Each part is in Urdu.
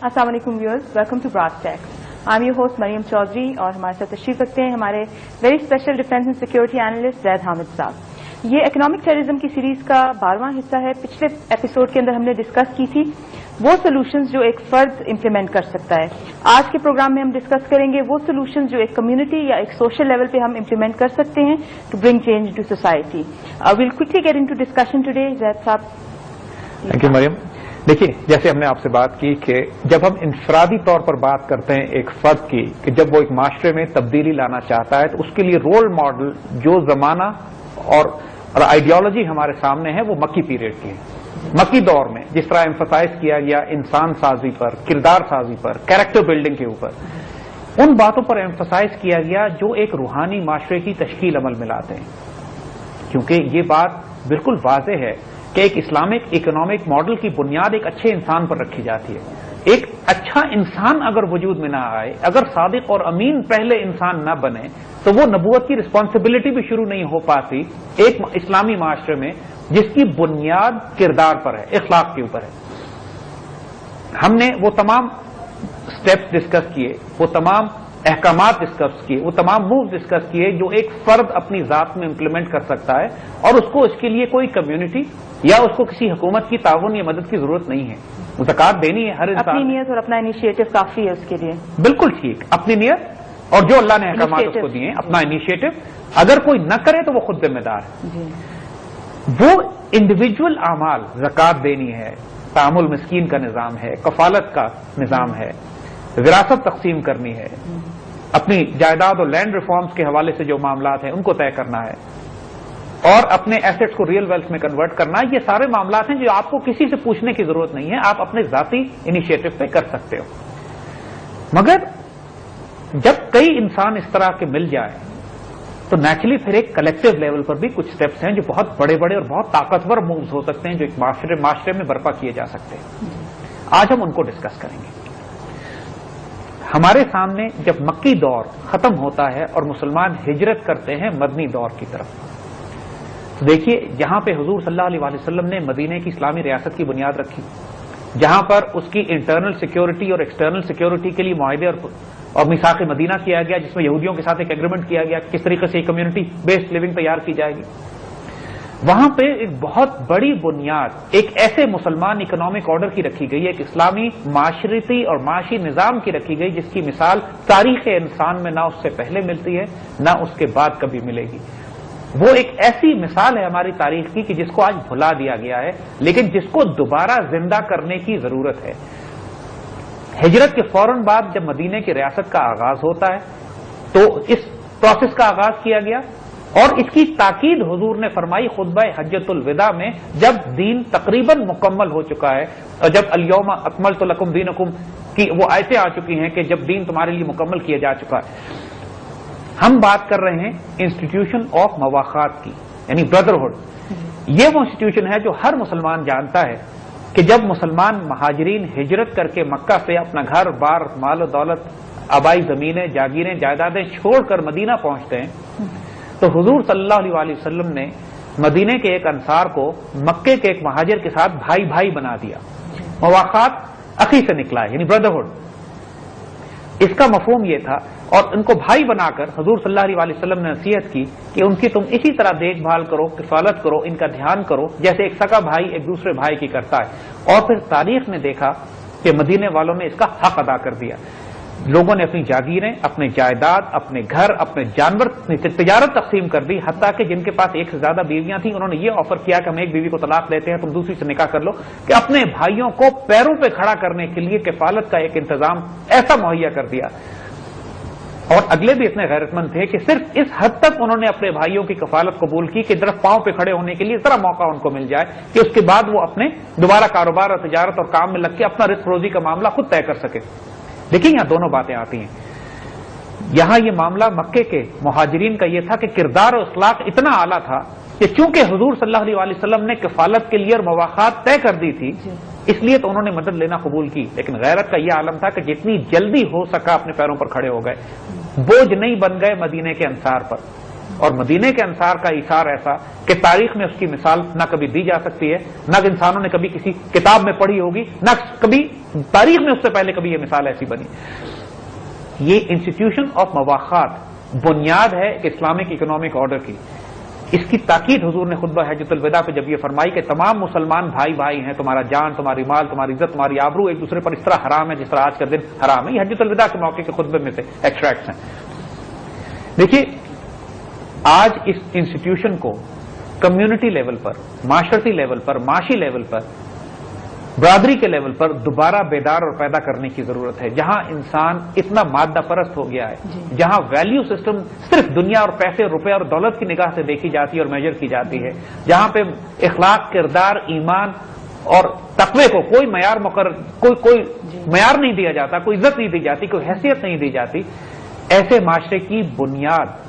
السلام علیکم viewers, welcome to brass tacks. I am your host Maryam Chaudhry اور ہمارے ساتھ تشریف رکھتے ہیں ہمارے very special defence and security analyst Zaid Hamid sahab. یہ اکنامک ٹیررزم کی سیریز کا 12واں حصہ ہے. پچھلے ایپیسوڈ کے اندر ہم نے ڈسکس کی تھی وہ سولوشنز جو ایک فرد امپلیمنٹ کر سکتا ہے. آج کے پروگرام میں ہم ڈسکس کریں گے وہ سولوشنز جو ایک کمیونٹی یا ایک سوشل لیول پہ ہم امپلیمنٹ کر سکتے ہیں to bring change to society. We'll quickly get into discussion today. Zaid sahab. Thank you Maryam. دیکھیے، جیسے ہم نے آپ سے بات کی کہ جب ہم انفرادی طور پر بات کرتے ہیں ایک فرد کی کہ جب وہ ایک معاشرے میں تبدیلی لانا چاہتا ہے تو اس کے لیے رول ماڈل جو زمانہ اور آئیڈیالوجی ہمارے سامنے ہے وہ مکی پیریڈ کی ہے. مکی دور میں جس طرح ایمفسائز کیا گیا انسان سازی پر، کردار سازی پر، کیریکٹر بلڈنگ کے اوپر، ان باتوں پر ایمفسائز کیا گیا جو ایک روحانی معاشرے کی تشکیل عمل میں لاتے ہیں. کیونکہ یہ بات بالکل واضح ہے کہ ایک اسلامک اکنامک ماڈل کی بنیاد ایک اچھے انسان پر رکھی جاتی ہے. ایک اچھا انسان اگر وجود میں نہ آئے، اگر صادق اور امین پہلے انسان نہ بنے تو وہ نبوت کی رسپانسبلٹی بھی شروع نہیں ہو پاتی ایک اسلامی معاشرے میں جس کی بنیاد کردار پر ہے، اخلاق کے اوپر ہے. ہم نے وہ تمام سٹیپس ڈسکس کیے، وہ تمام احکامات ڈسکس کیے، وہ تمام مووز ڈسکس کیے جو ایک فرد اپنی ذات میں امپلیمنٹ کر سکتا ہے اور اس کو اس کے لیے کوئی کمیونٹی یا اس کو کسی حکومت کی تعاون یا مدد کی ضرورت نہیں ہے. زکوٰۃ دینی ہے ہر انسان. اپنی نیت اور اپنا انیشیٹو کافی ہے اس کے لیے. بالکل ٹھیک، اپنی نیت اور جو اللہ نے احکامات اس کو دیے ہیں، اپنا انیشیٹو. اگر کوئی نہ کرے تو وہ خود ذمہ دار ہے. وہ انڈیویجول اعمال، زکوٰۃ دینی ہے، تعامل مسکین کا نظام ہے، کفالت کا نظام ہے، وراثت تقسیم کرنی ہے، اپنی جائیداد اور لینڈ ریفارمز کے حوالے سے جو معاملات ہیں ان کو طے کرنا ہے، اور اپنے ایسٹس کو ریئل ویلتھ میں کنورٹ کرنا ہے. یہ سارے معاملات ہیں جو آپ کو کسی سے پوچھنے کی ضرورت نہیں ہے، آپ اپنے ذاتی انیشیٹو پہ کر سکتے ہو. مگر جب کئی انسان اس طرح کے مل جائیں تو نیچرلی پھر ایک کلیکٹو لیول پر بھی کچھ سٹیپس ہیں جو بہت بڑے بڑے اور بہت طاقتور مووز ہو سکتے ہیں جو ایک معاشرے میں برپا کیے جا سکتے ہیں. آج ہم ان کو ڈسکس کریں گے. ہمارے سامنے جب مکی دور ختم ہوتا ہے اور مسلمان ہجرت کرتے ہیں مدنی دور کی طرف، تو دیکھیے جہاں پہ حضور صلی اللہ علیہ وسلم نے مدینے کی اسلامی ریاست کی بنیاد رکھی، جہاں پر اس کی انٹرنل سیکیورٹی اور ایکسٹرنل سیکیورٹی کے لیے معاہدے اور میثاق مدینہ کیا گیا جس میں یہودیوں کے ساتھ ایک ایگریمنٹ کیا گیا کس طریقے سے کمیونٹی بیسڈ لیونگ تیار کی جائے گی، وہاں پہ ایک بہت بڑی بنیاد ایک ایسے مسلمان اکنامک آرڈر کی رکھی گئی، ایک اسلامی معاشرتی اور معاشی نظام کی رکھی گئی جس کی مثال تاریخ انسان میں نہ اس سے پہلے ملتی ہے نہ اس کے بعد کبھی ملے گی. وہ ایک ایسی مثال ہے ہماری تاریخ کی کہ جس کو آج بھلا دیا گیا ہے لیکن جس کو دوبارہ زندہ کرنے کی ضرورت ہے. ہجرت کے فوراً بعد جب مدینے کی ریاست کا آغاز ہوتا ہے تو اس پروسیس کا آغاز کیا گیا اور اس کی تاکید حضور نے فرمائی خطبہ حجۃ الوداع میں جب دین تقریباً مکمل ہو چکا ہے اور جب الیوم اکملت لکم دینکم کی وہ آیتیں آ چکی ہیں کہ جب دین تمہارے لیے مکمل کیا جا چکا ہے. ہم بات کر رہے ہیں انسٹیٹیوشن آف مواخات کی، یعنی بردرہڈ. یہ وہ انسٹیٹیوشن ہے جو ہر مسلمان جانتا ہے کہ جب مسلمان مہاجرین ہجرت کر کے مکہ سے اپنا گھر بار مال و دولت آبائی زمینیں جاگیریں جائیدادیں چھوڑ کر مدینہ پہنچتے ہیں تو حضور صلی اللہ علیہ وسلم نے مدینے کے ایک انصار کو مکے کے ایک مہاجر کے ساتھ بھائی بھائی بنا دیا. مواخات اخی سے نکلا ہے، یعنی بردرہڈ. اس کا مفہوم یہ تھا اور ان کو بھائی بنا کر حضور صلی اللہ علیہ وسلم نے نصیحت کی کہ ان کی تم اسی طرح دیکھ بھال کرو، کفالت کرو، ان کا دھیان کرو جیسے ایک سگا بھائی ایک دوسرے بھائی کی کرتا ہے. اور پھر تاریخ نے دیکھا کہ مدینے والوں نے اس کا حق ادا کر دیا. لوگوں نے اپنی جاگیریں، اپنے جائیداد، اپنے گھر، اپنے جانور تجارت تقسیم کر دی. حتیٰ کہ جن کے پاس ایک سے زیادہ بیویاں تھیں انہوں نے یہ آفر کیا کہ ہم ایک بیوی کو طلاق دیتے ہیں تم دوسری سے نکاح کر لو، کہ اپنے بھائیوں کو پیروں پہ کھڑا کرنے کے لیے کفالت کا ایک انتظام ایسا مہیا کر دیا. اور اگلے بھی اتنے غیرت مند تھے کہ صرف اس حد تک انہوں نے اپنے بھائیوں کی کفالت قبول کی کہ طرف پاؤں پہ کھڑے ہونے کے لیے ذرا موقع ان کو مل جائے کہ اس کے بعد وہ اپنے دوبارہ کاروبار اور تجارت اور کام میں لگ کے اپنا رزق روزی کا معاملہ خود طے کر سکے. دیکھیں یہاں دونوں باتیں آتی ہیں. یہاں یہ معاملہ مکے کے مہاجرین کا یہ تھا کہ کردار اور اخلاق اتنا اعلیٰ تھا کہ چونکہ حضور صلی اللہ علیہ وسلم نے کفالت کے لیے اور مواخات طے کر دی تھی اس لیے تو انہوں نے مدد لینا قبول کی. لیکن غیرت کا یہ عالم تھا کہ جتنی جلدی ہو سکا اپنے پیروں پر کھڑے ہو گئے، بوجھ نہیں بن گئے مدینے کے انصار پر. اور مدینے کے انصار کا ایثار ایسا کہ تاریخ میں اس کی مثال نہ کبھی دی جا سکتی ہے، نہ انسانوں نے کبھی کسی کتاب میں پڑھی ہوگی، نہ کبھی تاریخ میں اس سے پہلے کبھی یہ مثال ایسی بنی۔ یہ انسٹیٹیوشن آف مواخات بنیاد ہے کہ اسلامک اکنامک آرڈر کی۔ اس کی تاکید حضور نے خطبہ حجۃ الوداع پہ جب یہ فرمائی کہ تمام مسلمان بھائی بھائی ہیں، تمہارا جان، تمہاری مال، تمہاری عزت، تمہاری آبرو ایک دوسرے پر اس طرح حرام ہے جس طرح آج کا دن حرام ہے۔ یہ حجۃ الوداع کے موقع کے خطبے میں سے ایکسٹریکٹس ہیں۔ دیکھیے آج اس انسٹیٹیوشن کو کمیونٹی لیول پر، معاشرتی لیول پر، معاشی لیول پر، برادری کے لیول پر دوبارہ بیدار اور پیدا کرنے کی ضرورت ہے۔ جہاں انسان اتنا مادہ پرست ہو گیا ہے، جہاں ویلیو سسٹم صرف دنیا اور پیسے، روپے اور دولت کی نگاہ سے دیکھی جاتی ہے اور میجر کی جاتی ہے، جہاں پہ اخلاق، کردار، ایمان اور تقوی کو کوئی معیار کوئی معیار نہیں دیا جاتا، کوئی عزت نہیں دی جاتی، کوئی حیثیت نہیں دی جاتی، ایسے معاشرے کی بنیاد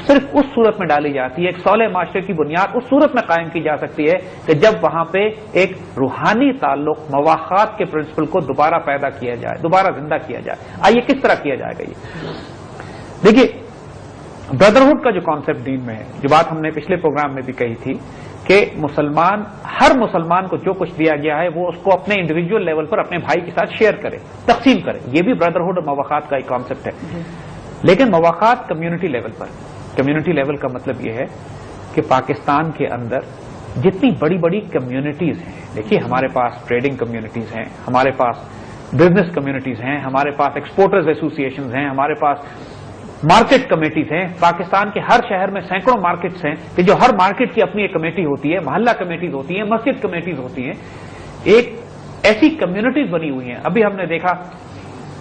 صرف اس صورت میں ڈالی جاتی ہے، ایک صالح معاشرے کی بنیاد اس صورت میں قائم کی جا سکتی ہے کہ جب وہاں پہ ایک روحانی تعلق، مواخات کے پرنسپل کو دوبارہ پیدا کیا جائے، دوبارہ زندہ کیا جائے۔ آئیے کس طرح کیا جائے گا یہ دیکھیے، بردرہڈ کا جو کانسیپٹ دین میں ہے، جو بات ہم نے پچھلے پروگرام میں بھی کہی تھی کہ ہر مسلمان کو جو کچھ دیا گیا ہے وہ اس کو اپنے انڈیویجول لیول پر اپنے بھائی کے ساتھ شیئر کرے، تقسیم کرے۔ یہ بھی بردرہڈ اور مواخات کا ایک کانسیپٹ ہے، لیکن مواخات کمیونٹی لیول پر۔ کمیونٹی لیول کا مطلب یہ ہے کہ پاکستان کے اندر جتنی بڑی بڑی کمیونٹیز ہیں، دیکھیے ہمارے پاس ٹریڈنگ کمیونٹیز ہیں، ہمارے پاس بزنس کمیونٹیز ہیں، ہمارے پاس ایکسپورٹرز ایسوسیشنز ہیں، ہمارے پاس مارکیٹ کمیٹیز ہیں۔ پاکستان کے ہر شہر میں سینکڑوں مارکیٹس ہیں کہ جو ہر مارکیٹ کی اپنی ایک کمیٹی ہوتی ہے، محلہ کمیٹیز ہوتی ہیں، مسجد کمیٹیز ہوتی ہیں، ایک ایسی کمیونٹیز بنی ہوئی ہیں۔ ابھی ہم نے دیکھا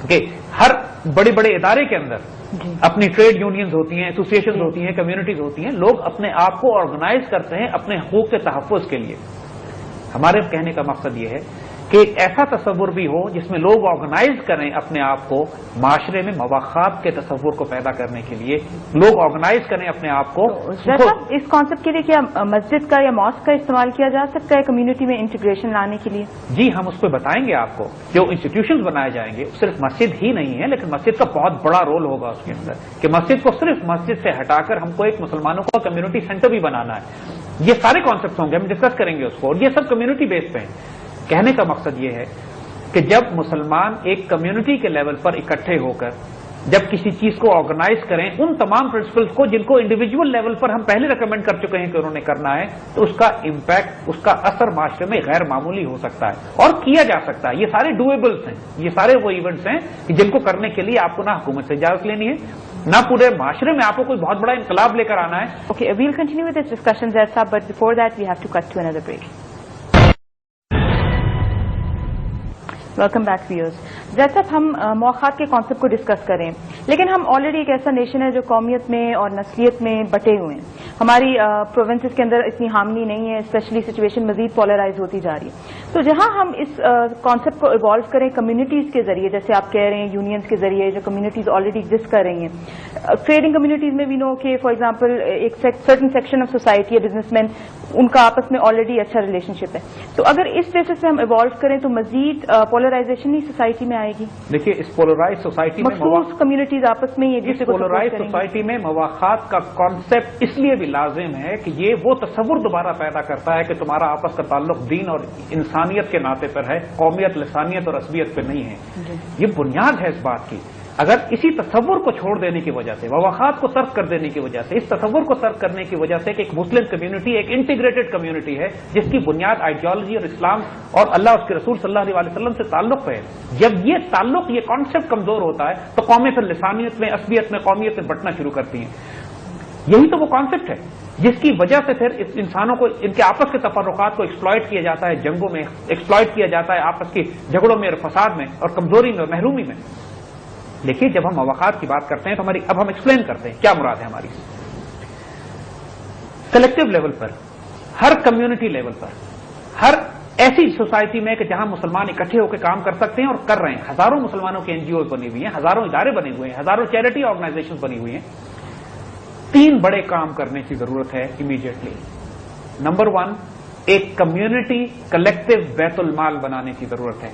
کہ ہر بڑے بڑے ادارے کے اندر اپنی ٹریڈ یونینز ہوتی ہیں، ایسوسیشنز ہوتی ہیں، کمیونٹیز ہوتی ہیں، لوگ اپنے آپ کو آرگنائز کرتے ہیں اپنے حقوق کے تحفظ کے لیے۔ ہمارے کہنے کا مقصد یہ ہے کہ ایک ایسا تصور بھی ہو جس میں لوگ آرگنائز کریں اپنے آپ کو، معاشرے میں مواخات کے تصور کو پیدا کرنے کے لیے لوگ آرگنائز کریں اپنے آپ کو۔ اس کانسیپٹ کے لیے کیا مسجد کا یا ماسک کا استعمال کیا جا سکتا ہے کمیونٹی میں انٹیگریشن لانے کے لیے؟ جی ہم اس پہ بتائیں گے آپ کو۔ جو انسٹیٹیوشنز بنائے جائیں گے صرف مسجد ہی نہیں ہے، لیکن مسجد کا بہت بڑا رول ہوگا اس کے اندر کہ مسجد کو صرف مسجد سے ہٹا کر ہم کو ایک مسلمانوں کا کمیونٹی سینٹر بھی بنانا ہے۔ یہ سارے کانسیپٹس ہوں گے، ہم ڈسکس کریں گے اس کو، اور یہ سب کمیونٹی بیس پہ ہیں۔ کہنے کا مقصد یہ ہے کہ جب مسلمان ایک کمیونٹی کے لیول پر اکٹھے ہو کر جب کسی چیز کو آرگنائز کریں، ان تمام پرنسپلز کو جن کو انڈیویجول لیول پر ہم پہلے ریکمینڈ کر چکے ہیں کہ انہوں نے کرنا ہے، تو اس کا امپیکٹ، اس کا اثر معاشرے میں غیر معمولی ہو سکتا ہے اور کیا جا سکتا ہے۔ یہ سارے ڈویبلس ہیں، یہ سارے وہ ایونٹس ہیں کہ جن کو کرنے کے لیے آپ کو نہ حکومت سے اجازت لینی ہے، نہ پورے معاشرے میں آپ کو کوئی بہت بڑا انقلاب لے کر آنا ہے۔ Okay, we'll continue with this discussion, Zaid Saab, but before that we have to cut to another break. Welcome back viewers. جیسا ہم مواخات کے کانسیپٹ کو ڈسکس کریں، لیکن ہم آلریڈی ایک ایسا نیشن ہے جو قومیت میں اور نسلیت میں بٹے ہوئے ہیں۔ ہماری پروونسز کے اندر اتنی ہارمنی نہیں ہے، اسپیشلی سچویشن مزید پولرائز ہوتی جا رہی ہے۔ تو جہاں ہم اس کانسیپٹ کو ایوالو کریں کمیونٹیز کے ذریعے، جیسے آپ کہہ رہے ہیں یونینز کے ذریعے جو کمیونٹیز آلریڈی ایگزسٹ کر رہی ہیں، ٹریڈنگ کمیونٹیز میں بھی نو کہ فار ایگزامپل ایک سرٹن سیکشن آف سوسائٹی ہے، بزنس مین، ان کا آپس میں آلریڈی اچھا ریلیشن شپ ہے۔ تو اگر اس بیسس پہ ہم ایوالو کریں تو مزید پولرائزیشن ہی سوسائٹی میں آئے گی۔ دیکھیے اس پولرائز سوسائٹی میں مخصوص کمیونٹیز آپس میں اس پولرائز سوسائٹی میں مواخات کا کانسیپٹ اس لیے بھی لازم ہے کہ یہ وہ تصور دوبارہ پیدا کرتا ہے کہ تمہارا آپس کا تعلق دین اور انسانیت کے ناطے پر ہے، قومیت، لسانیت اور عصبیت پہ نہیں ہے۔ یہ بنیاد ہے اس بات کی۔ اگر اسی تصور کو چھوڑ دینے کی وجہ سے، مواخات کو ترک کر دینے کی وجہ سے، اس تصور کو ترک کرنے کی وجہ سے کہ ایک مسلم کمیونٹی ایک انٹیگریٹڈ کمیونٹی ہے جس کی بنیاد آئیڈیالوجی اور اسلام اور اللہ اس کے رسول صلی اللہ علیہ وسلم سے تعلق ہے، جب یہ تعلق، یہ کانسیپٹ کمزور ہوتا ہے تو قومیں پھر لسانیت میں، عصبیت میں، قومیت میں بٹنا شروع کرتی ہیں۔ یہی تو وہ کانسیپٹ ہے جس کی وجہ سے پھر انسانوں کو ان کے آپس کے تفرقات کو ایکسپلائٹ کیا جاتا ہے، جنگوں میں ایکسپلائٹ کیا جاتا ہے، آپس کے جھگڑوں میں اور فساد میں اور کمزوری میں اور محرومی میں۔ دیکھیے جب ہم مواخات کی بات کرتے ہیں تو اب ہم ایکسپلین کرتے ہیں کیا مراد ہے ہماری۔ کلیکٹو لیول پر، ہر کمیونٹی لیول پر، ہر ایسی سوسائٹی میں کہ جہاں مسلمان اکٹھے ہو کے کام کر سکتے ہیں اور کر رہے ہیں، ہزاروں مسلمانوں کے NGO بنی ہوئی ہیں، ہزاروں ادارے بنے ہوئے ہیں، ہزاروں چیریٹی آرگنائزیشن بنی ہوئی ہیں، 3 بڑے کام کرنے کی ضرورت ہے امیڈیٹلی۔ نمبر 1، ایک کمیونٹی کلیکٹو بیت المال بنانے کی ضرورت ہے۔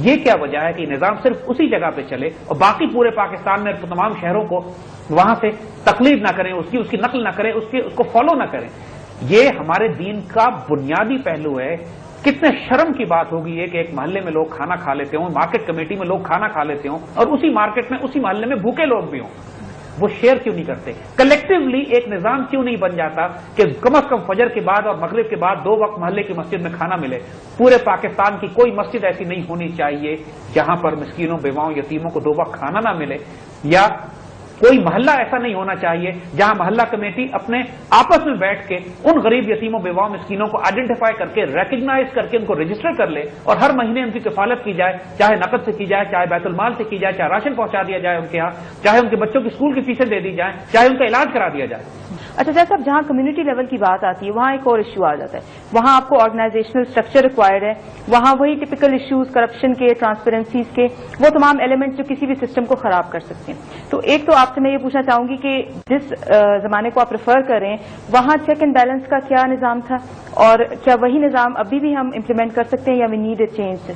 یہ کیا وجہ ہے کہ یہ نظام صرف اسی جگہ پہ چلے اور باقی پورے پاکستان میں تمام شہروں کو وہاں سے تقلید نہ کریں، اس کی نقل نہ کریں، اس کو فالو نہ کریں؟ یہ ہمارے دین کا بنیادی پہلو ہے۔ کتنے شرم کی بات ہوگی یہ کہ ایک محلے میں لوگ کھانا کھا لیتے ہوں، مارکیٹ کمیٹی میں لوگ کھانا کھا لیتے ہوں، اور اسی مارکیٹ میں اسی محلے میں بھوکے لوگ بھی ہوں، وہ شیئر کیوں نہیں کرتے؟ کلیکٹیولی ایک نظام کیوں نہیں بن جاتا کہ کم از کم فجر کے بعد اور مغرب کے بعد 2 وقت محلے کی مسجد میں کھانا ملے؟ پورے پاکستان کی کوئی مسجد ایسی نہیں ہونی چاہیے جہاں پر مسکینوں، بیواؤں، یتیموں کو 2 وقت کھانا نہ ملے، یا کوئی محلہ ایسا نہیں ہونا چاہیے جہاں محلہ کمیٹی اپنے آپس میں بیٹھ کے ان غریب یتیموں، بیواؤں، مسکینوں کو آئیڈینٹیفائی کر کے، ریکگنائز کر کے ان کو رجسٹر کر لے اور ہر مہینے ان کی کفالت کی جائے، چاہے نقد سے کی جائے، چاہے بیت المال سے کی جائے، چاہے راشن پہنچا دیا جائے ان کے ہاں، چاہے ان کے بچوں کی اسکول کی فیسیں دے دی جائیں، چاہے ان کا علاج کرا دیا جائے۔ اچھا جیسا اب جہاں کمیونٹی لیول کی بات آتی ہے وہاں ایک اور ایشو آ جاتا ہے، وہاں آپ کو آرگنائزیشنل اسٹرکچر ریکوائرڈ ہے، وہاں وہی ٹپیکل ایشوز کرپشن کے، ٹرانسپیرنسیز کے، وہ تمام ایلیمنٹس جو کسی بھی سسٹم کو خراب کر سکتے ہیں۔ تو ایک تو آپ سے میں یہ پوچھنا چاہوں گی کہ جس زمانے کو آپ ریفر کر رہے ہیں وہاں چیک اینڈ بیلنس کا کیا نظام تھا، اور کیا وہی نظام ابھی بھی ہم امپلیمنٹ کر سکتے ہیں یا we need a change?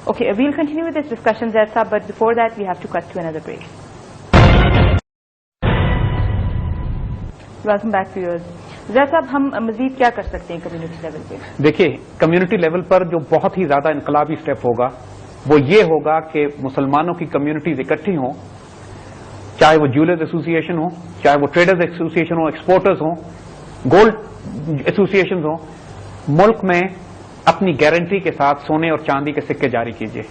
Okay, we'll continue with this discussion Zaid sahab, but before that we have to cut to another break. Welcome back to yours. Zaid sahab, ہم مزید کیا کر سکتے ہیں کمیونٹی لیول پہ؟ دیکھیے، کمیونٹی لیول پر جو بہت ہی زیادہ انقلابی اسٹیپ ہوگا وہ یہ ہوگا کہ مسلمانوں کی کمیونٹیز اکٹھی ہوں، چاہے وہ جیولرز ایسوسی ایشن ہو، چاہے وہ ٹریڈرز ایسوسی ایشن ہو، ایکسپورٹرز ہوں، گولڈ ایسوسی ایشنز ہوں، ملک میں اپنی گارنٹی کے ساتھ سونے اور چاندی کے سکے جاری کیجیے،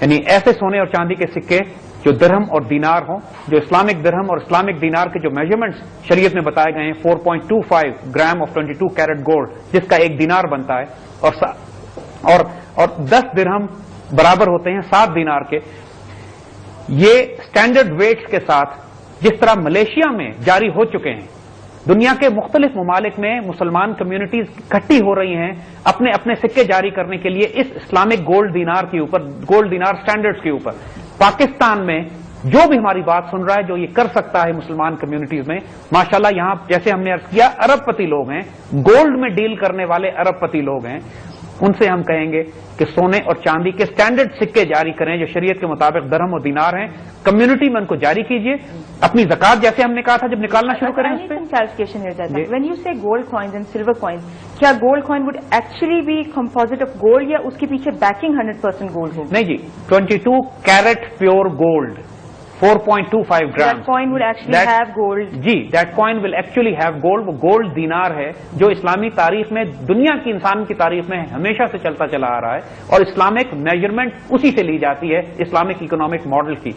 یعنی ایسے سونے اور چاندی کے سکے جو درہم اور دینار ہوں، جو اسلامک درہم اور اسلامک دینار کے جو میجرمنٹس شریعت میں بتائے گئے ہیں، 4.25 گرام آف 22 کیرٹ گولڈ جس کا 1 دینار بنتا ہے، اور 10 درہم برابر ہوتے ہیں 7 دینار کے، یہ سٹینڈرڈ ویٹس کے ساتھ جس طرح ملیشیا میں جاری ہو چکے ہیں، دنیا کے مختلف ممالک میں مسلمان کمیونٹیز اکٹھی ہو رہی ہیں اپنے اپنے سکے جاری کرنے کے لیے اس اسلامک گولڈ دینار کے اوپر، گولڈ دینار سٹینڈرڈز کے اوپر۔ پاکستان میں جو بھی ہماری بات سن رہا ہے جو یہ کر سکتا ہے مسلمان کمیونٹیز میں، ماشاءاللہ یہاں جیسے ہم نے عرض کیا ارب پتی لوگ ہیں، گولڈ میں ڈیل کرنے والے ارب پتی لوگ ہیں، ان سے ہم کہیں گے کہ سونے اور چاندی کے سٹینڈرڈ سکے جاری کریں جو شریعت کے مطابق درہم اور دینار ہیں، کمیونٹی میں ان کو جاری کیجیے، اپنی زکات جیسے ہم نے کہا تھا جب نکالنا شروع کریں اس پہ۔ When you say gold coins and silver coins, کیا gold coin would actually be composite of gold یا اس کے پیچھے بیکنگ 100% گولڈ ہوگی؟ نہیں جی، 22 carat pure gold, 4.25 grams. That coin would actually have gold. جی، that coin will actually have gold. وہ گولڈ دینار ہے جو اسلامی تاریخ میں، دنیا کی انسان کی تاریخ میں ہمیشہ سے چلتا چلا آ رہا ہے، اور اسلامک میجرمنٹ اسی سے لی جاتی ہے، اسلامک اکنامک ماڈل کی۔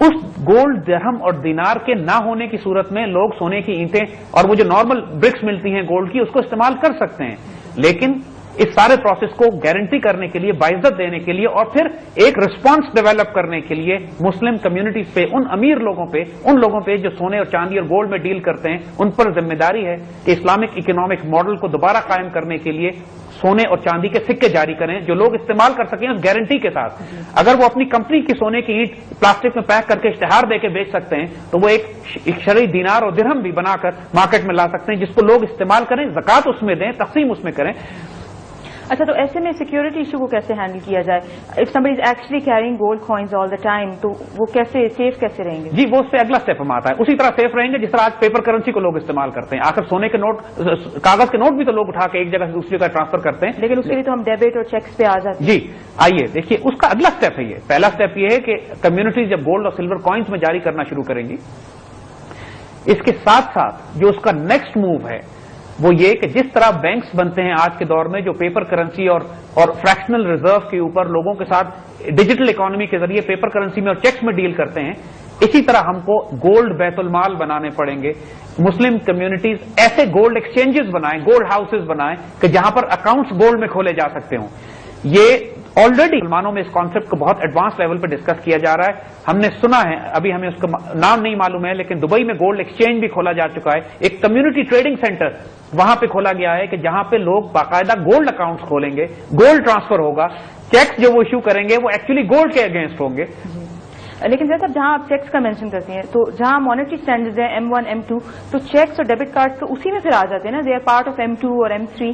اس گولڈ درہم اور دینار کے نہ ہونے کی صورت میں لوگ سونے کی اینٹیں اور وہ جو نارمل برکس ملتی ہیں گولڈ کی اس کو استعمال کر سکتے ہیں، لیکن اس سارے پروسیس کو گارنٹی کرنے کے لیے، باعزت دینے کے لیے، اور پھر ایک رسپانس ڈیولپ کرنے کے لیے مسلم کمیونٹیز پہ، ان امیر لوگوں پہ، ان لوگوں پہ جو سونے اور چاندی اور گولڈ میں ڈیل کرتے ہیں، ان پر ذمہ داری ہے کہ اسلامک اکنامک ماڈل کو دوبارہ قائم کرنے کے لیے سونے اور چاندی کے سکے جاری کریں جو لوگ استعمال کر سکیں اس گارنٹی کے ساتھ۔ اگر وہ اپنی کمپنی کی سونے کی اینٹ پلاسٹک میں پیک کر کے اشتہار دے کے بیچ سکتے ہیں تو وہ ایک شرعی دینار اور درہم بھی بنا کر مارکیٹ میں لا سکتے ہیں جس کو لوگ استعمال کریں، زکات اس میں دیں، تقسیم اس میں کریں۔ اچھا، تو ایسے میں سیکیورٹی ایشو کو کیسے ہینڈل کیا جائے؟ If somebody is actually carrying gold coins all the time تو وہ کیسے سیف کیسے رہیں گے؟ جی، وہ اس سے اگلا اسٹیپ ہم آتا ہے، اسی طرح سیف رہیں گے جس طرح آج پیپر کرنسی کو لوگ استعمال کرتے ہیں۔ آخر سونے کے نوٹ، کاغذ کے نوٹ بھی تو لوگ اٹھا کے ایک جگہ سے دوسری جگہ ٹرانسفر کرتے ہیں، لیکن اس کے لیے تو ہم ڈیبٹ اور چیکس پہ آ جاتے ہیں۔ جی آئیے دیکھیے، اس کا اگلا اسٹیپ ہے یہ۔ پہلا اسٹیپ یہ ہے کہ کمیونٹیز جب گولڈ اور سلور کوائنس میں جاری کرنا شروع کریں گی، اس کے ساتھ ساتھ جو اس کا نیکسٹ موو ہے وہ یہ کہ جس طرح بینکس بنتے ہیں آج کے دور میں جو پیپر کرنسی اور فریکشنل ریزرو کے اوپر لوگوں کے ساتھ ڈیجیٹل اکانومی کے ذریعے پیپر کرنسی میں اور چیکس میں ڈیل کرتے ہیں، اسی طرح ہم کو گولڈ بیت المال بنانے پڑیں گے۔ مسلم کمیونٹیز ایسے گولڈ ایکسچینجز بنائیں، گولڈ ہاؤسز بنائیں کہ جہاں پر اکاؤنٹس گولڈ میں کھولے جا سکتے ہوں۔ یہ آلریڈی مسلمانوں میں اس کانسیپٹ کو بہت ایڈوانس لیول پہ ڈسکس کیا جا رہا ہے۔ ہم نے سنا ہے، ابھی ہمیں اس کا نام نہیں معلوم ہے، لیکن دبئی میں گولڈ ایکسچینج بھی کھولا جا چکا ہے، ایک کمیونٹی ٹریڈنگ سینٹر وہاں پہ کھولا گیا ہے کہ جہاں پہ لوگ باقاعدہ گولڈ اکاؤنٹس کھولیں گے، گولڈ ٹرانسفر ہوگا، چیکس جو وہ ایشو کریں گے وہ ایکچولی گولڈ کے اگینسٹ ہوں گے۔ لیکن جیسا جہاں آپ چیکس کا مینشن کرتے ہیں تو جہاں مانیٹری اسٹینڈرڈز ہیں M1 M2 تو چیکس اور ڈیبٹ کارڈ تو اسی میں پھر آ جاتے ہیں نا، they are part of M2 اور M3۔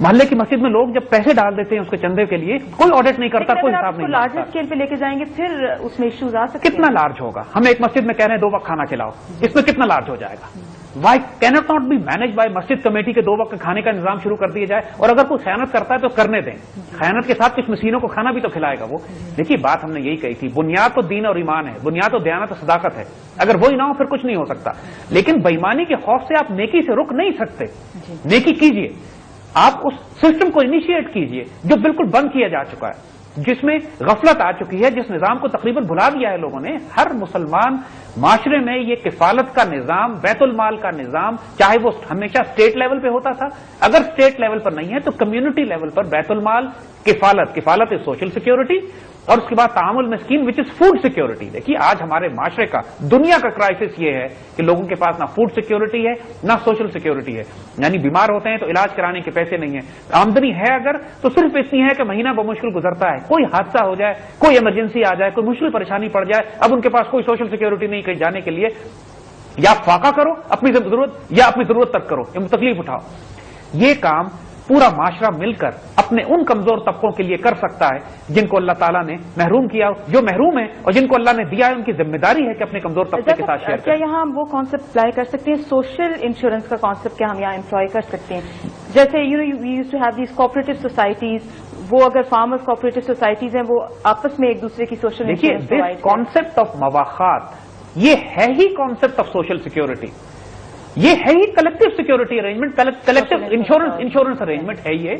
محلے کی مسجد میں لوگ جب پیسے ڈال دیتے ہیں اس کے چندے کے لیے، کوئی آڈٹ نہیں کرتا، کوئی حساب نہیں لارج اسکیل پہ لے کے جائیں گے پھر اس میں ایشوز آ سکتے ہیں. کتنا لارج ہوگا؟ ہم ایک مسجد میں کہہ رہے ہیں 2 وقت کھانا کھلاؤ، اس میں کتنا لارج ہو جائے گا؟ Why can't not be manage by مسجد کمیٹی کے 2 وقت کھانے کا نظام شروع کر دیا جائے، اور اگر کوئی خیانت کرتا ہے تو کرنے دیں، خیانت کے ساتھ کچھ مسکینوں کو کھانا بھی تو کھلائے گا وہ. دیکھیے بات ہم نے یہی کہی تھی، بنیاد تو دین اور ایمان ہے، بنیاد تو دیانت اور صداقت ہے، اگر وہی نہ ہو پھر کچھ نہیں ہو سکتا. لیکن بےایمانی کے خوف سے آپ نیکی سے رک نہیں سکتے. نیکی کیجیے، آپ اس سسٹم کو انیشیٹ کیجیے جو بالکل بند کیا جا چکا ہے، جس میں غفلت آ چکی ہے، جس نظام کو تقریباً بھلا دیا ہے لوگوں نے. ہر مسلمان معاشرے میں یہ کفالت کا نظام، بیت المال کا نظام، چاہے وہ ہمیشہ اسٹیٹ لیول پہ ہوتا تھا، اگر اسٹیٹ لیول پر نہیں ہے تو کمیونٹی لیول پر بیت المال، کفالت از سوشل سیکورٹی، اور اس کے بعد تعامل مسکین وچ از فوڈ سیکورٹی. دیکھیے آج ہمارے معاشرے کا، دنیا کا کرائسس یہ ہے کہ لوگوں کے پاس نہ فوڈ سیکورٹی ہے نہ سوشل سیکورٹی ہے. یعنی بیمار ہوتے ہیں تو علاج کرانے کے پیسے نہیں ہیں، آمدنی ہے اگر تو صرف اتنی ہے کہ مہینہ بمشکل گزرتا ہے، کوئی حادثہ ہو جائے، کوئی ایمرجنسی آ جائے، کوئی مشکل پریشانی پڑ جائے، اب ان کے پاس کوئی سوشل سیکورٹی نہیں کہیں جانے کے لیے. یا فاقہ کرو اپنی ضرورت، یا اپنی ضرورت تک کرو، تکلیف اٹھاؤ. یہ کام پورا معاشرہ مل کر اپنے ان کمزور طبقوں کے لیے کر سکتا ہے جن کو اللہ تعالیٰ نے محروم کیا، جو محروم ہیں اور جن کو اللہ نے دیا ہے ان کی ذمہ داری ہے کہ اپنے کمزور طبقے کے ساتھ شیئر کریں. کیا یہاں ہم وہ کانسیپٹ اپلائی کر سکتے ہیں، سوشل انشورنس کا کانسیپٹ کیا ہم یہاں امپلائی کر سکتے ہیں؟ جیسے we used to have these cooperative societies, وہ اگر فارمرز کوآپریٹو سوسائٹیز ہیں وہ آپس میں ایک دوسرے کی سوشل انشورنس پرووائڈ کریں. کانسیپٹ آف مواخات یہ ہے ہی کانسیپٹ آف سوشل سیکورٹی، یہ ہے ہی collective security arrangement, collective insurance arrangement ہے یہ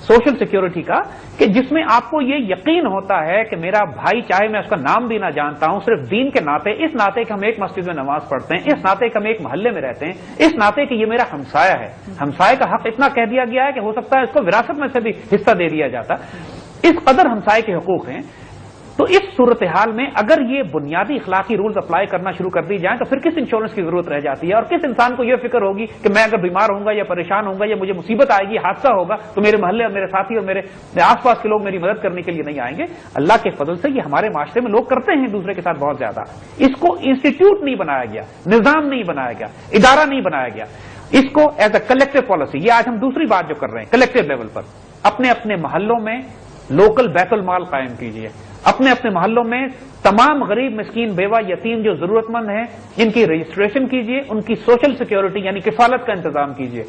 سوشل سیکورٹی کا، کہ جس میں آپ کو یہ یقین ہوتا ہے کہ میرا بھائی، چاہے میں اس کا نام بھی نہ جانتا ہوں، صرف دین کے ناطے، اس ناطے کہ ہم ایک مسجد میں نماز پڑھتے ہیں، اس ناطے کہ ہم ایک محلے میں رہتے ہیں، اس ناطے کہ یہ میرا ہمسایہ ہے. ہمسائے کا حق اتنا کہہ دیا گیا ہے کہ ہو سکتا ہے اس کو وراثت میں سے بھی حصہ دے دیا جاتا. اس قدر ہمسائے کے حقوق ہیں. تو اس صورتحال میں اگر یہ بنیادی اخلاقی رولز اپلائی کرنا شروع کر دی جائیں تو پھر کس انشورنس کی ضرورت رہ جاتی ہے؟ اور کس انسان کو یہ فکر ہوگی کہ میں اگر بیمار ہوں گا یا پریشان ہوں گا یا مجھے مصیبت آئے گی، حادثہ ہوگا، تو میرے محلے اور میرے ساتھی اور میرے آس پاس کے لوگ میری مدد کرنے کے لیے نہیں آئیں گے؟ اللہ کے فضل سے یہ ہمارے معاشرے میں لوگ کرتے ہیں دوسرے کے ساتھ بہت زیادہ. اس کو انسٹیٹیوٹ نہیں بنایا گیا، نظام نہیں بنایا گیا، ادارہ نہیں بنایا گیا. اس کو ایز اے کلیکٹو پالیسی، یہ آج ہم دوسری بات جو کر رہے ہیں کلیکٹو لیول پر، اپنے اپنے محلوں میں لوکل بیت المال قائم کیجیے. اپنے اپنے محلوں میں تمام غریب، مسکین، بیوہ، یتیم جو ضرورت مند ہیں ان کی رجسٹریشن کیجیے، ان کی سوشل سیکورٹی یعنی کفالت کا انتظام کیجیے.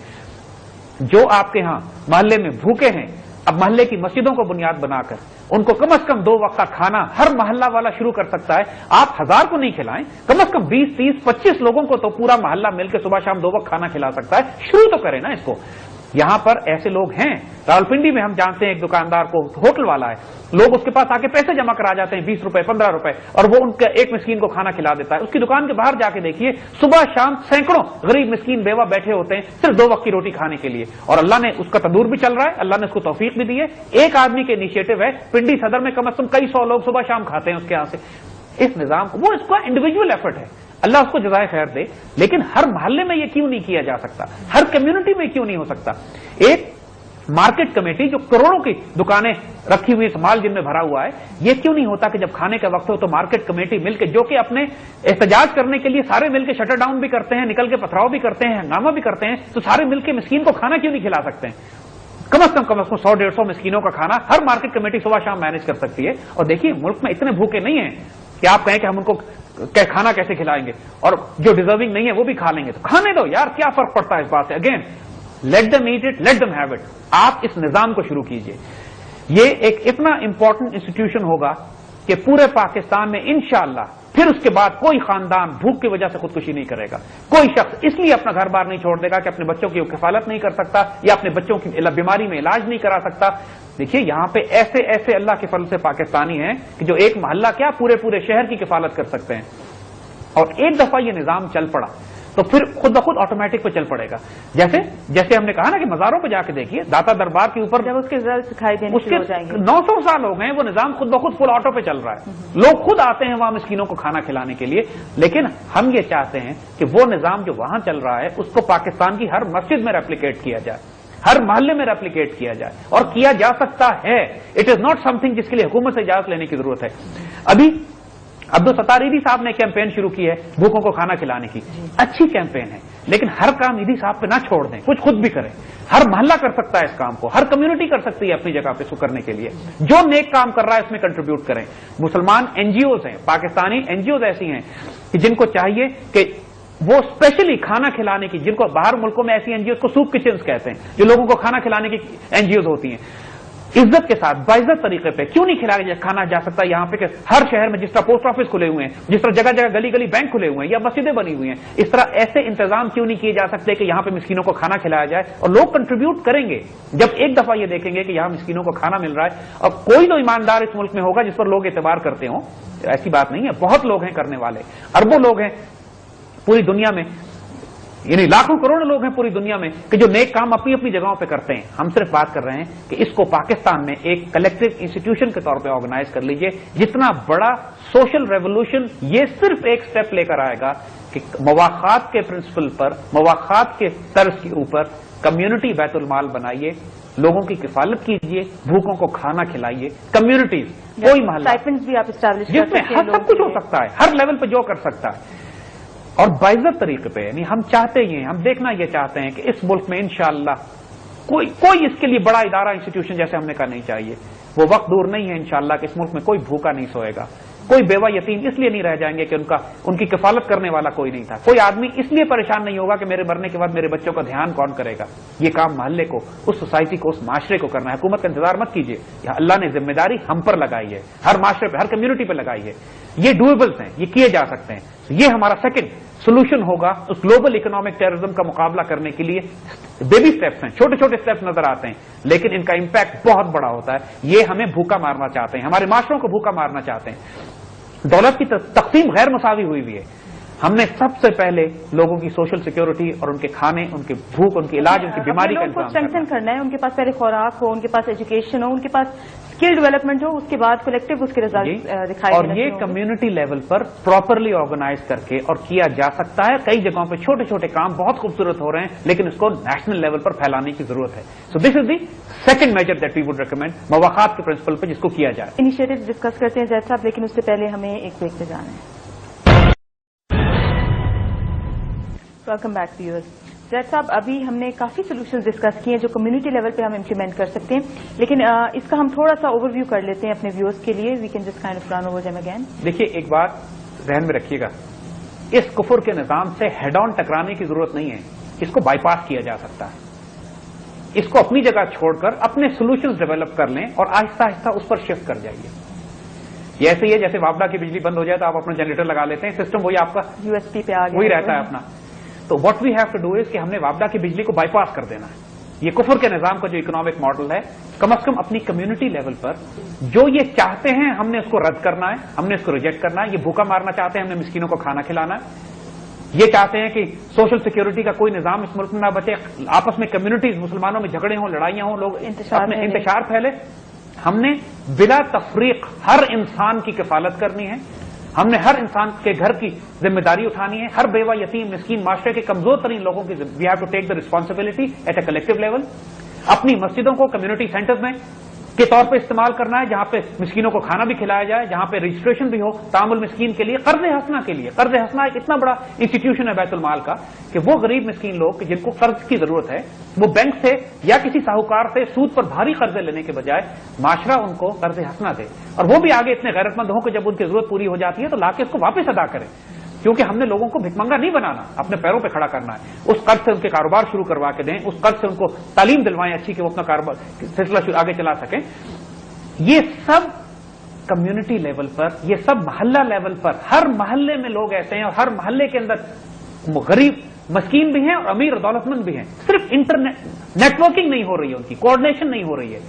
جو آپ کے ہاں محلے میں بھوکے ہیں، اب محلے کی مسجدوں کو بنیاد بنا کر ان کو کم از کم 2 وقت کا کھانا ہر محلہ والا شروع کر سکتا ہے. آپ 1000 کو نہیں کھلائیں، کم از کم 20، 30، 25 لوگوں کو تو پورا محلہ مل کے صبح شام 2 وقت کھانا کھلا سکتا ہے. شروع تو کریں نا اس کو. یہاں پر ایسے لوگ ہیں، راولپنڈی میں ہم جانتے ہیں ایک دکاندار کو، ہوٹل والا ہے، لوگ اس کے پاس آ کے پیسے جمع کرا جاتے ہیں 20 روپے 15 روپے، اور وہ ان کا ایک مسکین کو کھانا کھلا دیتا ہے. اس کی دکان کے باہر جا کے دیکھیے، صبح شام سینکڑوں غریب مسکین بیوہ بیٹھے ہوتے ہیں صرف 2 وقت کی روٹی کھانے کے لیے. اور اللہ نے اس کا تندور بھی چل رہا ہے، اللہ نے اس کو توفیق بھی دی ہے. ایک آدمی کے انیشیٹو ہے، پنڈی صدر میں کم از کم کئی 100 لوگ صبح شام کھاتے ہیں اس کے یہاں سے. اس نظام کو، وہ اس کا انڈیویجول ایفرٹ ہے، اللہ اس کو جزائے خیر دے. لیکن ہر محلے میں یہ کیوں نہیں کیا جا سکتا؟ ہر کمیونٹی میں کیوں نہیں ہو سکتا؟ ایک مارکیٹ کمیٹی جو کروڑوں کی دکانیں رکھی ہوئی، مال جن میں بھرا ہوا ہے، یہ کیوں نہیں ہوتا کہ جب کھانے کا وقت ہو تو مارکیٹ کمیٹی مل کے، جو کہ اپنے احتجاج کرنے کے لیے سارے مل کے شٹر ڈاؤن بھی کرتے ہیں، نکل کے پتھراؤ بھی کرتے ہیں، ہنگامہ بھی کرتے ہیں، تو سارے مل کے مسکین کو کھانا کیوں نہیں کھلا سکتے ہیں؟ کم از کم 100-150 مسکینوں کا کھانا ہر مارکیٹ کمیٹی صبح شام مینج کر سکتی ہے. اور دیکھیے ملک میں اتنے بھوکے نہیں ہیں کہ آپ کہیں کہ ہم ان کو کھانا کیسے کھلائیں گے، اور جو ڈیزرونگ نہیں ہے وہ بھی کھا لیں گے. تو کھانے دو یار، کیا فرق پڑتا ہے اس بات سے؟ Again let them eat it, let them have it. آپ اس نظام کو شروع کیجئے. یہ ایک اتنا امپورٹنٹ انسٹیٹیوشن ہوگا کہ پورے پاکستان میں انشاءاللہ پھر اس کے بعد کوئی خاندان بھوک کی وجہ سے خودکشی نہیں کرے گا. کوئی شخص اس لیے اپنا گھر بار نہیں چھوڑ دے گا کہ اپنے بچوں کی کفالت نہیں کر سکتا یا اپنے بچوں کی بیماری میں علاج نہیں کرا سکتا. دیکھیے یہاں پہ ایسے ایسے اللہ کے فضل سے پاکستانی ہیں کہ جو ایک محلہ کیا پورے شہر کی کفالت کر سکتے ہیں. اور ایک دفعہ یہ نظام چل پڑا تو پھر خود بخود آٹومیٹک پہ چل پڑے گا. جیسے ہم نے کہا نا کہ مزاروں پہ جا کے دیکھیے، داتا دربار کے اوپر جب اس کے رزلٹ دکھائی دینے شروع ہو جائیں گے، 900 سال ہو گئے وہ نظام خود بخود فل آٹو پہ چل رہا ہے. لوگ خود آتے ہیں وہاں مسکینوں کو کھانا کھلانے کے لیے. لیکن ہم یہ چاہتے ہیں کہ وہ نظام جو وہاں چل رہا ہے اس کو پاکستان کی ہر مسجد میں ریپلیکیٹ کیا جائے، ہر محلے میں ریپلیکیٹ کیا جائے، اور کیا جا سکتا ہے. It is not some thing جس کے لیے حکومت سے اجازت لینے کی ضرورت ہے. ابھی عبدالستار عیدی صاحب نے کیمپین شروع کی ہے بھوکوں کو کھانا کھلانے کی. اچھی کیمپین ہے. لیکن ہر کام ایدھی صاحب پہ نہ چھوڑ دیں, کچھ خود بھی کریں. ہر محلہ کر سکتا ہے اس کام کو, ہر کمیونٹی کر سکتی ہے اپنی جگہ پہ اس کو کرنے کے لیے. جو نیک کام کر رہا ہے اس میں کنٹریبیوٹ کریں. مسلمان این جی اوز ہیں, پاکستانی این جی اوز ایسی ہیں کہ جن کو چاہیے کہ وہ اسپیشلی کھانا کھلانے کی, جن کو باہر ملکوں میں ایسی این جی اوز کو سوپ کچنز کہتے ہیں, جو لوگوں کو کھانا کھلانے کی این جی اوز ہوتی ہیں, عزت کے ساتھ باعزت طریقے پہ کیوں نہیں کھانا جا سکتا یہاں پہ کہ ہر شہر میں جس طرح پوسٹ آفس کھلے ہوئے ہیں, جس طرح جگہ جگہ گلی گلی بینک کھلے ہوئے ہیں یا مسجدیں بنی ہوئی ہیں, اس طرح ایسے انتظام کیوں نہیں کیے جا سکتے کہ یہاں پہ مسکینوں کو کھانا کھلایا جائے. اور لوگ کنٹریبیوٹ کریں گے جب ایک دفعہ یہ دیکھیں گے کہ یہاں مسکینوں کو کھانا مل رہا ہے. اور کوئی تو ایماندار اس ملک میں ہوگا جس پر لوگ اعتبار کرتے ہوں, ایسی بات نہیں ہے, بہت لوگ ہیں کرنے والے, اربوں لوگ ہیں پوری دنیا میں, یعنی لاکھوں کروڑوں لوگ ہیں پوری دنیا میں کہ جو نیک کام اپنی اپنی جگہوں پہ کرتے ہیں. ہم صرف بات کر رہے ہیں کہ اس کو پاکستان میں ایک کلیکٹو انسٹیٹیوشن کے طور پہ آرگنائز کر لیجئے. جتنا بڑا سوشل ریولوشن یہ صرف ایک سٹیپ لے کر آئے گا کہ مواخات کے پرنسپل پر, مواخات کے طرز کے اوپر کمیونٹی بیت المال بنائیے, لوگوں کی کفالت کیجیے, بھوکوں کو کھانا کھلائیے. کمیونٹیز, کوئی محلہ جس میں سب کچھ ہو سکتا ہے, ہر لیول پہ جو کر سکتا ہے, اور باعزت طریقے پہ. یعنی ہم چاہتے ہی ہیں, ہم دیکھنا یہ چاہتے ہیں کہ اس ملک میں انشاءاللہ کوئی اس کے لیے بڑا ادارہ انسٹیٹیوشن جیسے ہم نے کہا نہیں چاہیے. وہ وقت دور نہیں ہے انشاءاللہ کہ اس ملک میں کوئی بھوکا نہیں سوئے گا, کوئی بیوہ یتیم اس لیے نہیں رہ جائیں گے کہ ان کی کفالت کرنے والا کوئی نہیں تھا, کوئی آدمی اس لیے پریشان نہیں ہوگا کہ میرے مرنے کے بعد میرے بچوں کا دھیان کون کرے گا. یہ کام محلے کو, اس سوسائٹی کو, اس معاشرے کو کرنا ہے. حکومت کا انتظار مت کیجیے, اللہ نے ذمہ داری ہم پر لگائی ہے, ہر معاشرے پہ, ہر کمیونٹی پہ لگائی ہے. یہ ڈویبلز ہیں, یہ کیے جا سکتے ہیں. یہ ہمارا سیکنڈ سولوشن ہوگا اس گلوبل اکنامک ٹیررزم کا مقابلہ کرنے کے لیے. بیبی سٹیپس ہیں, چھوٹے چھوٹے سٹیپس نظر آتے ہیں, لیکن ان کا امپیکٹ بہت بڑا ہوتا ہے. یہ ہمیں بھوکا مارنا چاہتے ہیں, ہمارے معاشروں کو بھوکا مارنا چاہتے ہیں. دولت کی تقسیم غیر مساوی ہوئی ہوئی ہے. ہم نے سب سے پہلے لوگوں کی سوشل سیکورٹی اور ان کے کھانے, ان کے بھوک, ان کے علاج, ان کی بیماری کا انتظام کرنا ہے. ان کے پاس پہلے خوراک ہو, ان کے پاس ایجوکیشن ہو, ان کے پاس اسکل ڈیولپمنٹ ہو, اس کے بعد کلیکٹو اس کے ریزلٹ دکھائے. اور یہ کمیونٹی لیول پر پراپرلی آرگنائز کر کے اور کیا جا سکتا ہے. کئی جگہوں پہ چھوٹے چھوٹے کام بہت خوبصورت ہو رہے ہیں, لیکن اس کو نیشنل لیول پر پھیلانے کی ضرورت ہے. So this is the second measure that we would recommend, مواخات کے پرنسپل پہ جس کو کیا جائے. انیشیٹو ڈسکس کرتے ہیں زید صاحب, لیکن اس سے پہلے ہمیں ایک بریک پہ جانا ہے. Welcome back viewers. زید صاحب, ابھی ہم نے کافی سولوشنز ڈسکس کیے ہیں جو کمیونٹی لیول پہ ہم امپلیمنٹ کر سکتے ہیں, لیکن اس کا ہم تھوڑا سا اوور ویو کر لیتے ہیں اپنے ویورز کے لیے. We can just kind of run over them again. دیکھیے, ایک بات ذہن میں رکھیے گا, اس کفر کے نظام سے ہیڈ آن ٹکرانے کی ضرورت نہیں ہے. اس کو بائی پاس کیا جا سکتا ہے. اس کو اپنی جگہ چھوڑ کر اپنے سولوشنز ڈیولپ کر لیں اور آہستہ آہستہ اس پر شفٹ کر جائیے. یہ ایسے ہی ہے جیسے وابڈا کی بجلی بند ہو جائے تو آپ اپنا جنریٹر لگا لیتے ہیں, سسٹم وہی آپ کا یو ایس پی پہ آ گیا, وہی رہتا ہے اپنا. تو what we have to do is کہ ہم نے وابڈا کی بجلی کو بائی پاس کر دینا ہے. یہ کفر کے نظام کا جو اکنامک ماڈل ہے, کم از کم اپنی کمیونٹی لیول پر جو یہ چاہتے ہیں ہم نے اس کو رد کرنا ہے, ہم نے اس کو ریجیکٹ کرنا ہے. یہ بھوکا مارنا چاہتے ہیں, ہم نے مسکینوں کو کھانا کھلانا ہے. یہ چاہتے ہیں کہ سوشل سیکورٹی کا کوئی نظام اس ملک میں نہ بچے, آپس میں کمیونٹیز, مسلمانوں میں جھگڑے ہوں, لڑائیاں ہوں, لوگ اپنے انتشار پھیلے. ہم نے بلا تفریق ہر انسان کی کفالت کرنی ہے. ہم نے ہر انسان کے گھر کی ذمہ داری اٹھانی ہے. ہر بیوہ, یتیم, مسکین, معاشرے کے کمزور ترین لوگوں کی we have to take the responsibility at a collective level. اپنی مسجدوں کو کمیونٹی سینٹرز میں کے طور پہ استعمال کرنا ہے, جہاں پہ مسکینوں کو کھانا بھی کھلایا جائے, جہاں پہ رجسٹریشن بھی ہو تعامل مسکین کے لیے. قرض حسنہ کے لیے, قرض حسنہ ایک اتنا بڑا انسٹیٹیوشن ہے بیت المال کا کہ وہ غریب مسکین لوگ جن کو قرض کی ضرورت ہے, وہ بینک سے یا کسی ساہوکار سے سود پر بھاری قرضے لینے کے بجائے معاشرہ ان کو قرض حسنہ دے, اور وہ بھی آگے اتنے غیرت مند ہوں کہ جب ان کی ضرورت پوری ہو جاتی ہے تو لا کے اس کو واپس ادا کریں. کیونکہ ہم نے لوگوں کو بھکمنگا نہیں بنانا, اپنے پیروں پہ کھڑا کرنا ہے. اس قرض سے ان کے کاروبار شروع کروا کے دیں, اس قرض سے ان کو تعلیم دلوائیں اچھی کہ وہ اپنا کاروبار سلسلہ آگے چلا سکیں. یہ سب کمیونٹی لیول پر, یہ سب محلہ لیول پر, ہر محلے میں لوگ ایسے ہیں اور ہر محلے کے اندر غریب مسکین بھی ہیں اور امیر اور دولت مند بھی ہیں. صرف انٹرنیٹ نیٹورکنگ نہیں ہو رہی ہے, ان کی کوآرڈینیشن نہیں ہو رہی ہے.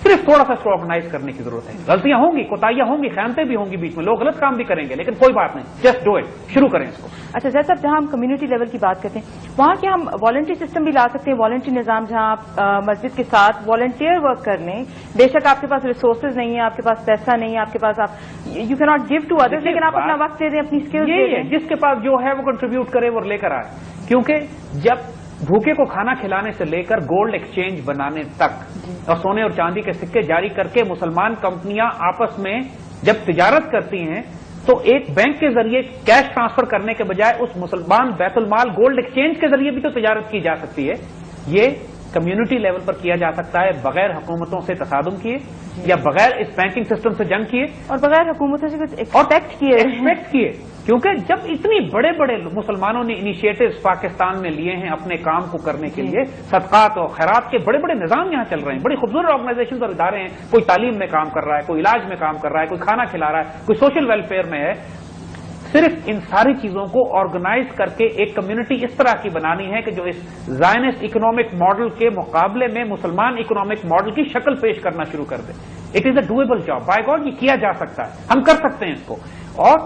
صرف تھوڑا سا اس کو آرگنائز کرنے کی ضرورت ہے. غلطیاں ہوں گی, کوتاہیاں ہوں گی, خیانتیں بھی ہوں گی بیچ میں, لوگ غلط کام بھی کریں گے, لیکن کوئی بات نہیں, جسٹ ڈو اٹ, شروع کریں اس کو. اچھا زید صاحب, جہاں ہم کمیونٹی لیول کی بات کرتے ہیں وہاں کیا ہم والنٹری سسٹم بھی لا سکتے ہیں؟ والنٹری نظام جہاں آپ مسجد کے ساتھ والنٹیئر ورک کر لیں. بے شک آپ کے پاس ریسورسز نہیں ہے, آپ کے پاس پیسہ نہیں ہے, آپ کے پاس یو کی ناٹ گیو ٹو ادرس, لیکن آپ اپنا وقت دے دیں, اپنی اسکلز دے دیں. جس کے پاس جو ہے وہ کنٹریبیوٹ کرے, وہ لے کر آئے. کیونکہ جب بھوکے کو کھانا کھلانے سے لے کر گولڈ ایکسچینج بنانے تک اور سونے اور چاندی کے سکے جاری کر کے مسلمان کمپنیاں آپس میں جب تجارت کرتی ہیں تو ایک بینک کے ذریعے کیش ٹرانسفر کرنے کے بجائے اس مسلمان بیت المال گولڈ ایکسچینج کے ذریعے بھی تو تجارت کی جا سکتی ہے. یہ کمیونٹی لیول پر کیا جا سکتا ہے بغیر حکومتوں سے تصادم کیے یا بغیر اس بینکنگ سسٹم سے جنگ کیے اور بغیر حکومتوں سے کچھ ایکسپیکٹ کیے. کیونکہ جب اتنی بڑے بڑے مسلمانوں نے انیشیٹوز پاکستان میں لیے ہیں اپنے کام کو کرنے کے لیے, صدقات اور خیرات کے بڑے بڑے نظام یہاں چل رہے ہیں, بڑی خوبصورت آرگنائزیشن اور ادارے ہیں, کوئی تعلیم میں کام کر رہا ہے, کوئی علاج میں کام کر رہا ہے, کوئی کھانا کھلا رہا ہے, کوئی سوشل ویلفیئر میں ہے. صرف ان ساری چیزوں کو آرگنائز کر کے ایک کمیونٹی اس طرح کی بنانی ہے کہ جو اس زائنسٹ اکنامک ماڈل کے مقابلے میں مسلمان اکنامک ماڈل کی شکل پیش کرنا شروع کر دے. It is a doable job, by God یہ کیا جا سکتا ہے, ہم کر سکتے ہیں اس کو. اور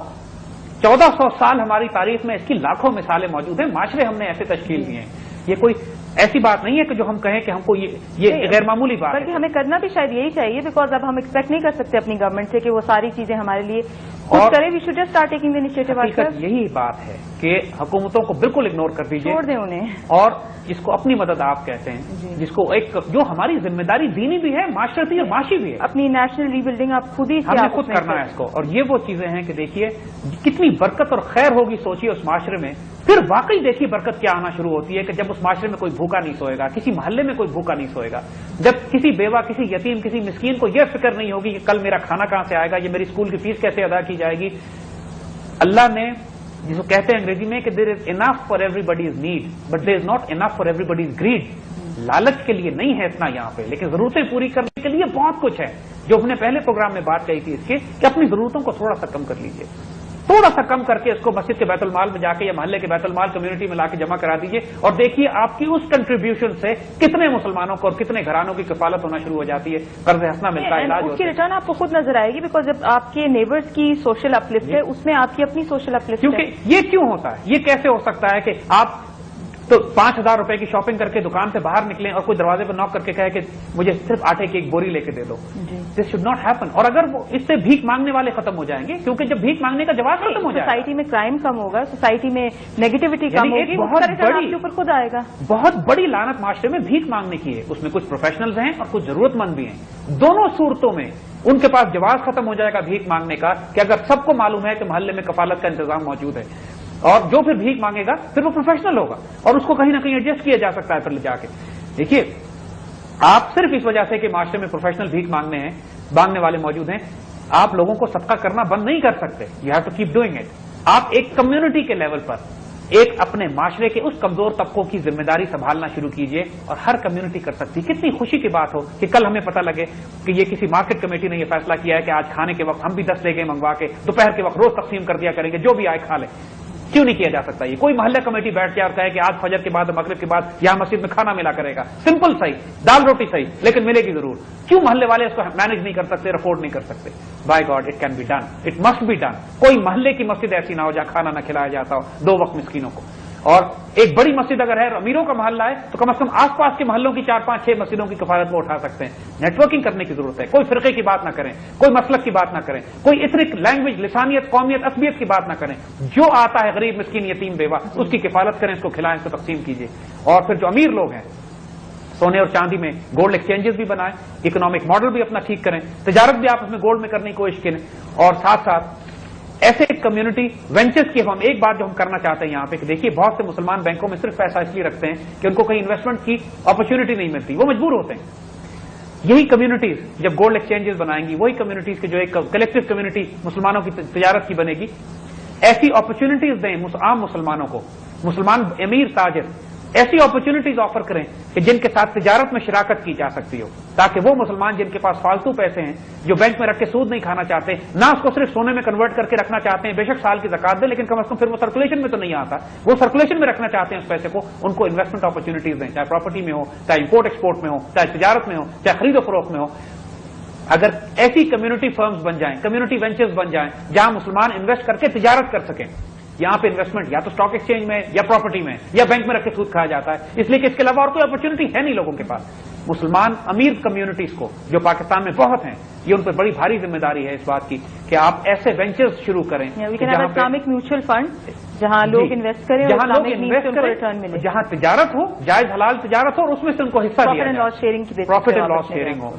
1400 سال ہماری تاریخ میں اس کی لاکھوں مثالیں موجود ہیں, معاشرے ہم نے ایسے تشکیل دیے ہیں. یہ کوئی ایسی بات نہیں ہے کہ جو ہم کہیں کہ ہم کو یہ غیر معمولی بات ہے, بلکہ ہمیں کرنا بھی شاید یہی چاہیے, بیکاز اب ہم ایکسپیکٹ نہیں کر سکتے اپنی گورنمنٹ سے کہ وہ ساری چیزیں ہمارے لیے اور کرے. We should just start taking the initiative. یہی بات ہے کہ حکومتوں کو بالکل اگنور کر دیجیے, چھوڑ دیں انہیں, اور جس کو اپنی مدد آپ کہتے ہیں, جس کو ایک جو ہماری ذمہ داری دینی بھی ہے, معاشرتی اور معاشی بھی ہے, اپنی نیشنل ری بلڈنگ آپ خود ہی ہم نے خود کرنا ہے اس کو. اور یہ وہ چیزیں ہیں کہ دیکھیے کتنی برکت اور خیر ہوگی سوچیے اس معاشرے میں. پھر واقعی دیکھیے برکت کیا آنا شروع ہوتی ہے کہ جب اس معاشرے میں کوئی بھوکا نہیں سوئے گا, کسی محلے میں کوئی بھوکا نہیں سوئے گا, جب کسی بیوہ, کسی یتیم, کسی مسکین کو یہ فکر نہیں ہوگی کہ کل میرا کھانا کہاں سے آئے گا, یہ میری اسکول کی فیس کیسے ادا کی جائے گی. اللہ نے جس کو کہتے ہیں انگریزی میں کہ there is enough for everybody's need but there is not enough for everybody's greed. لالچ کے لیے نہیں ہے اتنا یہاں پہ, لیکن ضرورتیں پوری کرنے کے لیے بہت کچھ ہے. جو ہم نے پہلے پروگرام میں بات کہی تھی اس کی کہ اپنی ضرورتوں کو تھوڑا سا کم کر لیجیے, تھوڑا سا کم کر کے اس کو مسجد کے بیت المال میں جا کے یا محلے کے بیت المال کمیونٹی میں لا کے جمع کرا دیجیے, اور دیکھیے آپ کی اس کنٹریبیوشن سے کتنے مسلمانوں کو اور کتنے گھرانوں کی کفالت ہونا شروع ہو جاتی ہے, قرض حسنہ ملتا ہے, علاج ہوتا ہے. اس کی ریٹرن آپ کو خود نظر آئے گی, بیکاز جب آپ کے نیبرز کی سوشل اپلفٹ ہے, اس میں آپ کی اپنی سوشل اپلفٹ ہے. کیونکہ یہ کیوں ہوتا ہے, یہ کیسے ہو سکتا ہے کہ آپ تو 5,000 روپے کی شاپنگ کر کے دکان سے باہر نکلیں اور کوئی دروازے پہ ناک کر کے کہے کہ مجھے صرف آٹے کی ایک بوری لے کے دے دو. This should not happen. اور اگر وہ اس سے بھیک مانگنے والے ختم ہو جائیں گے, کیونکہ جب بھیک مانگنے کا جواز ختم ہو جائے گا, سوسائٹی میں کرائم کم ہوگا, سوسائٹی میں نیگیٹیوٹی کم ہوگی, بہت بڑی کے اوپر خود آئے گا. بہت بڑی لعنت معاشرے میں بھیک مانگنے کی ہے. اس میں کچھ پروفیشنلز ہیں اور کچھ ضرورت مند بھی ہیں. دونوں صورتوں میں ان کے پاس جواز ختم ہو جائے گا بھیک مانگنے کا, کہ اگر سب کو معلوم ہے کہ محلے میں کفالت کا انتظام موجود ہے, اور جو پھر بھیک مانگے گا پھر وہ پروفیشنل ہوگا, اور اس کو کہیں نہ کہیں ایڈجسٹ کیا جا سکتا ہے پھر لے جا کے. دیکھیے آپ صرف اس وجہ سے کہ معاشرے میں پروفیشنل بھیک مانگنے والے موجود ہیں, آپ لوگوں کو صدقہ کرنا بند نہیں کر سکتے. You have to keep doing it. آپ ایک کمیونٹی کے لیول پر ایک اپنے معاشرے کے اس کمزور طبقوں کی ذمہ داری سنبھالنا شروع کیجئے, اور ہر کمیونٹی کر سکتی. کتنی خوشی کی بات ہو کہ کل ہمیں پتہ لگے کہ یہ کسی مارکیٹ کمیٹی نے یہ فیصلہ کیا ہے کہ آج کھانے کے وقت ہم بھی 10 لے گئے منگوا کے, دوپہر کے وقت روز تقسیم کر دیا کریں گے, جو بھی آئے کھا لے. کیوں نہیں کیا جا سکتا؟ یہ کوئی محلہ کمیٹی بیٹھ کے اور کہے کہ آج فجر کے بعد مغرب کے بعد یہاں مسجد میں کھانا ملا کرے گا, سمپل صحیح, دال روٹی صحیح, لیکن ملے گی ضرور. کیوں محلے والے اس کو مینج نہیں کر سکتے, افورڈ نہیں کر سکتے؟ By God it can be done, it must be done. کوئی محلے کی مسجد ایسی نہ ہو جہاں کھانا نہ کھلایا جاتا ہو 2 وقت مسکینوں کو. اور ایک بڑی مسجد اگر ہے, امیروں کا محلہ ہے, تو کم از کم آس پاس کے محلوں کی 4, 5, 6 مسجدوں کی کفالت وہ اٹھا سکتے ہیں. نیٹورکنگ کرنے کی ضرورت ہے. کوئی فرقے کی بات نہ کریں, کوئی مسلک کی بات نہ کریں, کوئی ایتھنک لینگویج, لسانیت, قومیت, عصبیت کی بات نہ کریں. جو آتا ہے غریب مسکین یتیم بیوہ, اس کی کفالت کریں, اس کو کھلائیں, اس کو تقسیم کیجیے. اور پھر جو امیر لوگ ہیں سونے اور چاندی میں گولڈ ایکسچینجز بھی بنائیں, اکنامک ماڈل بھی اپنا ٹھیک کریں, تجارت بھی آپ اس میں گولڈ میں کرنے کی کوشش کریں. اور ساتھ ساتھ ایسے کمیونٹی وینچرز کی ہم ایک بات جو ہم کرنا چاہتے ہیں یہاں پہ کہ دیکھیے بہت سے مسلمان بینکوں میں صرف پیسہ اس لیے رکھتے ہیں کہ ان کو کہیں انویسٹمنٹ کی اپرچونٹی نہیں ملتی, وہ مجبور ہوتے ہیں. یہی کمیونٹیز جب گولڈ ایکسچینجز بنائیں گی, وہی کمیونٹیز کے جو ایک کلیکٹو کمیونٹی مسلمانوں کی تجارت کی بنے گی, ایسی اپرچونٹیز دیں عام مسلمانوں کو, مسلمان امیر تاجر ایسی اپرچونٹیز آفر کریں کہ جن کے ساتھ تجارت میں شراکت کی جا سکتی ہو, تاکہ وہ مسلمان جن کے پاس فالتو پیسے ہیں, جو بینک میں رکھ کے سود نہیں کھانا چاہتے, نہ اس کو صرف سونے میں کنورٹ کر کے رکھنا چاہتے ہیں, بے شک سال کی زکات دیں, لیکن کم از کم پھر وہ سرکولیشن میں تو نہیں آتا, وہ سرکولیشن میں رکھنا چاہتے ہیں اس پیسے کو, ان کو انویسٹمنٹ اپرچونٹیز دیں, چاہے پراپرٹی میں ہو, چاہے امپورٹ ایکسپورٹ میں ہو, چاہے تجارت میں ہو, چاہے خرید و فروخت میں ہو. اگر ایسی کمیونٹی فرمز بن جائیں, کمیونٹی وینچرز بن جائیں جہاں مسلمان انویسٹ کر کے تجارت کر سکیں, یہاں پہ انویسٹمنٹ یا تو اسٹاک ایکسچینج میں, یا پراپرٹی میں, یا بینک میں رکھ کے سود کھایا جاتا ہے, اس لیے کہ اس کے علاوہ اور کوئی اپرچونٹی ہے نہیں لوگوں کے پاس. مسلمان امیر کمیونٹیز کو جو پاکستان میں بہت ہیں, یہ ان پہ بڑی بھاری ذمہ داری ہے اس بات کی کہ آپ ایسے وینچرز شروع کریں اسلامک میوچل فنڈ جہاں لوگ انویسٹ کریں, جہاں لوگ انویسٹ کریں, جہاں تجارت ہو, جائز حلال تجارت ہو, اور اس میں سے ان کو حصہ دیا جائے, پروفٹ اینڈ لاس شیئرنگ ہو.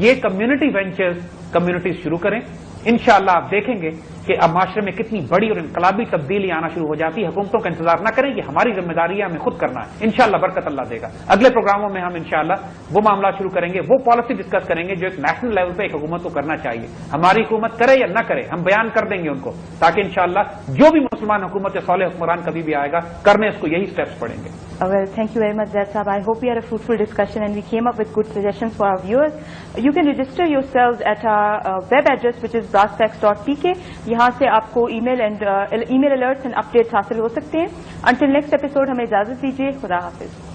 یہ کمیونٹی وینچرز کمیونٹیز شروع کریں, انشاءاللہ آپ دیکھیں گے کہ اب معاشرے میں کتنی بڑی اور انقلابی تبدیلی آنا شروع ہو جاتی ہے. حکومتوں کا انتظار نہ کریں، یہ ہماری ذمہ داری ہے، ہمیں خود کرنا ہے. انشاءاللہ برکت اللہ دے گا. اگلے پروگراموں میں ہم انشاءاللہ وہ معاملات شروع کریں گے، وہ پالیسی ڈسکس کریں گے جو ایک نیشنل لیول پہ ایک حکومت کو کرنا چاہیے. ہماری حکومت کرے یا نہ کرے، ہم بیان کر دیں گے ان کو، تاکہ انشاءاللہ جو بھی مسلمان حکومت یا صالح حکمران کبھی بھی آئے گا کرنے اس کو یہی اسٹیپس پڑیں گے. Well, thank you very much, Zaid Saab. I hope we had a fruitful discussion and we came up with good suggestions for our viewers. You can register yourselves at our web address, which is brasstacks.tk. یہاں سے آپ کو ای میل alerts and updates حاصل ہو سکتے ہیں. Until next episode, ہمیں اجازت دیجیے. خدا حافظ.